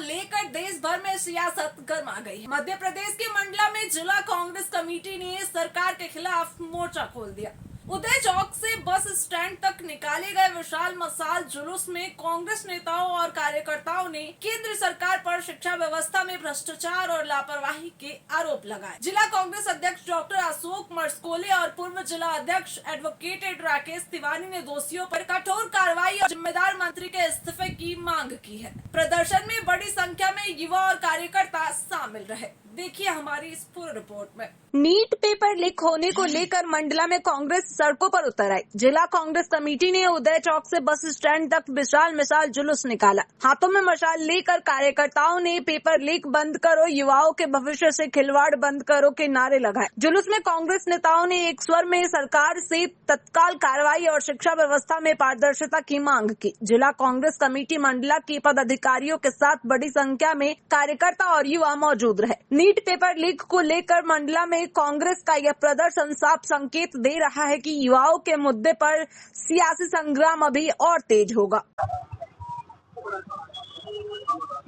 लेकर देश भर में सियासत गर्मा गई है। मध्य प्रदेश के मंडला में जिला कांग्रेस कमेटी ने सरकार के खिलाफ मोर्चा खोल दिया। उदय चौक से बस स्टैंड तक निकाले गए विशाल मशाल जुलूस में कांग्रेस नेताओं और कार्यकर्ताओं ने केंद्र सरकार पर शिक्षा व्यवस्था में भ्रष्टाचार और लापरवाही के आरोप लगाए। जिला कांग्रेस अध्यक्ष डॉक्टर अशोक मरस्कोले और पूर्व जिला अध्यक्ष एडवोकेट राकेश तिवारी ने दोषियों पर कठोर कार्रवाई और जिम्मेदार मंत्री के इस्तीफे की मांग की है। प्रदर्शन में बड़ी संख्या में युवा और कार्यकर्ता शामिल रहे। देखिए हमारी इस पूरी रिपोर्ट में। नीट पेपर लीक होने को लेकर मंडला में कांग्रेस सड़कों पर उतर आई। जिला कांग्रेस कमेटी ने उदय चौक से बस स्टैंड तक विशाल मिसाल जुलूस निकाला। हाथों में मशाल लेकर कार्यकर्ताओं ने पेपर लीक बंद करो, युवाओं के भविष्य से खिलवाड़ बंद करो के नारे लगाए। जुलूस में कांग्रेस नेताओं ने एक स्वर में सरकार से तत्काल कार्रवाई और शिक्षा व्यवस्था में पारदर्शिता की मांग की। जिला कांग्रेस कमेटी मंडला के पदाधिकारियों के साथ बड़ी संख्या में कार्यकर्ता और युवा मौजूद रहे। नीट पेपर लीक को लेकर मंडला में कांग्रेस का यह प्रदर्शन साफ संकेत दे रहा है कि युवाओं के मुद्दे पर सियासी संग्राम अभी और तेज होगा।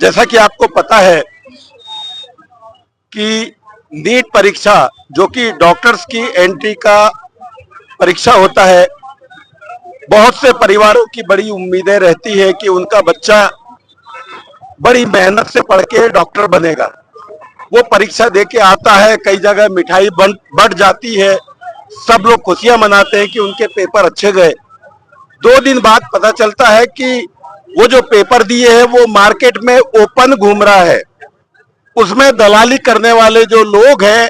जैसा कि आपको पता है कि नीट परीक्षा जो कि डॉक्टर्स की एंट्री का परीक्षा होता है, बहुत से परिवारों की बड़ी उम्मीदें रहती है कि उनका बच्चा बड़ी मेहनत से पढ़ के डॉक्टर बनेगा। वो परीक्षा दे के आता है, कई जगह मिठाई बढ़ जाती है, सब लोग खुशियां मनाते हैं कि उनके पेपर अच्छे गए। 2 दिन बाद पता चलता है कि वो जो पेपर दिए हैं वो मार्केट में ओपन घूम रहा है। उसमें दलाली करने वाले जो लोग हैं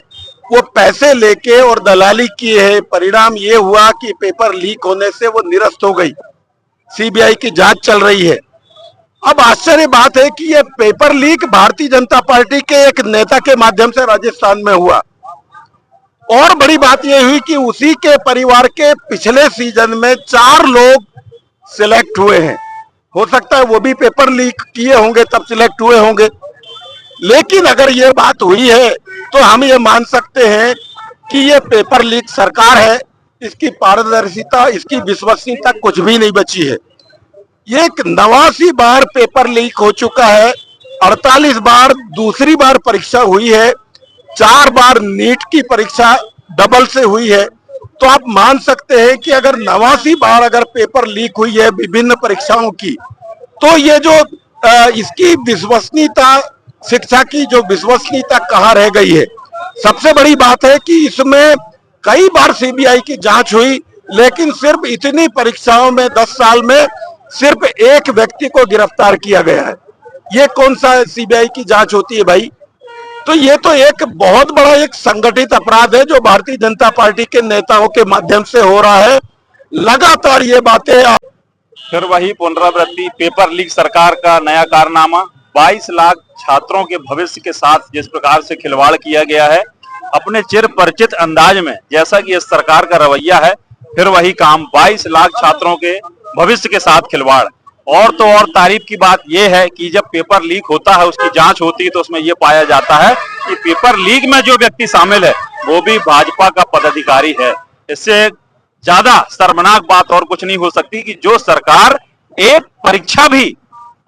वो पैसे लेके और दलाली किए हैं। परिणाम ये हुआ कि पेपर लीक होने से वो निरस्त हो गई। सीबीआई की जांच चल रही है। अब आश्चर्य बात है कि ये paper leak Bharatiya Janata party के एक नेता के माध्यम से राजस्थान में हुआ। और बड़ी बात यह हुई कि उसी के परिवार के पिछले सीजन में 4 लोग सिलेक्ट हुए हैं। हो सकता है वो भी पेपर लीक किए होंगे तब सिलेक्ट हुए होंगे। लेकिन अगर ये बात हुई है तो हम ये मान सकते हैं कि ये पेपर लीक सरकार है। इसकी पारदर्शिता, इसकी विश्वसनीयता कुछ भी नहीं बची है। ये 89 बार पेपर लीक हो चुका है, 48 बार दूसरी बार परीक्षा हुई है, 4 बार नीट की परीक्षा डबल से हुई है। तो आप मान सकते हैं कि अगर 89 बार अगर पेपर लीक हुई है विभिन्न परीक्षाओं की, तो ये जो इसकी विश्वसनीयता, शिक्षा की जो विश्वसनीयता कहाँ रह गई है। सबसे बड़ी बात है कि इसमें कई बार सीबीआई की जांच हुई, लेकिन सिर्फ इतनी परीक्षाओं में 10 साल में सिर्फ एक व्यक्ति को गिरफ्तार किया गया है। ये कौन सा सीबीआई की जांच होती है भाई? तो ये तो एक बहुत बड़ा एक संगठित अपराध है जो भारतीय जनता पार्टी के नेताओं के माध्यम से हो रहा है। लगातार ये बातें फिर वही पुनरावृत्ति, पेपर लीक सरकार का नया कारनामा, 22 लाख छात्रों के भविष्य के साथ जिस प्रकार से खिलवाड़ किया गया है अपने चिर परिचित अंदाज में, जैसा कि इस सरकार का रवैया है, फिर वही काम, 22 लाख छात्रों के भविष्य के साथ खिलवाड़। और तो और तारीफ की बात यह है कि जब पेपर लीक होता है, उसकी जांच होती है, तो उसमें यह पाया जाता है कि पेपर लीक में जो व्यक्ति शामिल है वो भी भाजपा का पदाधिकारी है। इससे ज्यादा शर्मनाक बात और कुछ नहीं हो सकती कि जो सरकार एक परीक्षा भी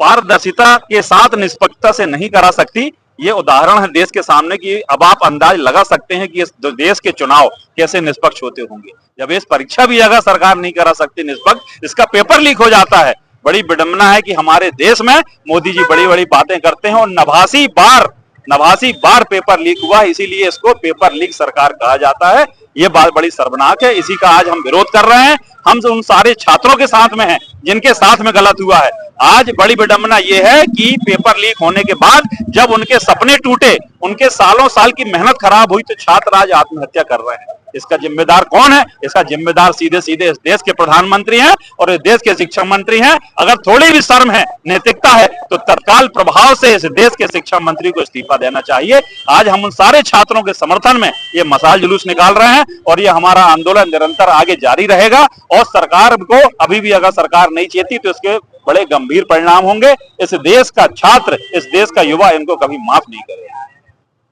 पारदर्शिता के साथ निष्पक्षता से नहीं करा सकती। ये उदाहरण है देश के सामने कि अब आप अंदाज लगा सकते हैं कि इस देश के चुनाव कैसे निष्पक्ष होते होंगे। जब इस परीक्षा भी अगर सरकार नहीं करा सकती निष्पक्ष, इसका पेपर लीक हो जाता है। बड़ी विडंबना है कि हमारे देश में मोदी जी बड़ी बड़ी बातें करते हैं और 89 बार पेपर लीक हुआ, इसीलिए इसको पेपर लीक सरकार कहा जाता है। ये बात बड़ी शर्मनाक है। इसी का आज हम विरोध कर रहे हैं। हम उन सारे छात्रों के साथ में हैं जिनके साथ में गलत हुआ है। आज बड़ी विडंबना यह है कि पेपर लीक होने के बाद जब उनके सपने टूटे, उनके सालों साल की मेहनत खराब हुई, तो छात्र आज आत्महत्या कर रहे हैं। इसका जिम्मेदार कौन है? इसका जिम्मेदार सीधे सीधे इस देश के प्रधानमंत्री हैं और इस देश के शिक्षा मंत्री हैं। अगर थोड़ी भी शर्म है, नैतिकता है, तो तत्काल प्रभाव से इस देश के शिक्षा मंत्री को इस्तीफा देना चाहिए। आज हम उन सारे छात्रों के समर्थन में ये मशाल जुलूस निकाल रहे हैं और ये हमारा आंदोलन निरंतर आगे जारी रहेगा। और सरकार को अभी भी अगर सरकार नहीं चेती तो इसके बड़े गंभीर परिणाम होंगे। इस देश का छात्र, इस देश का युवा इनको कभी माफ नहीं करेगा।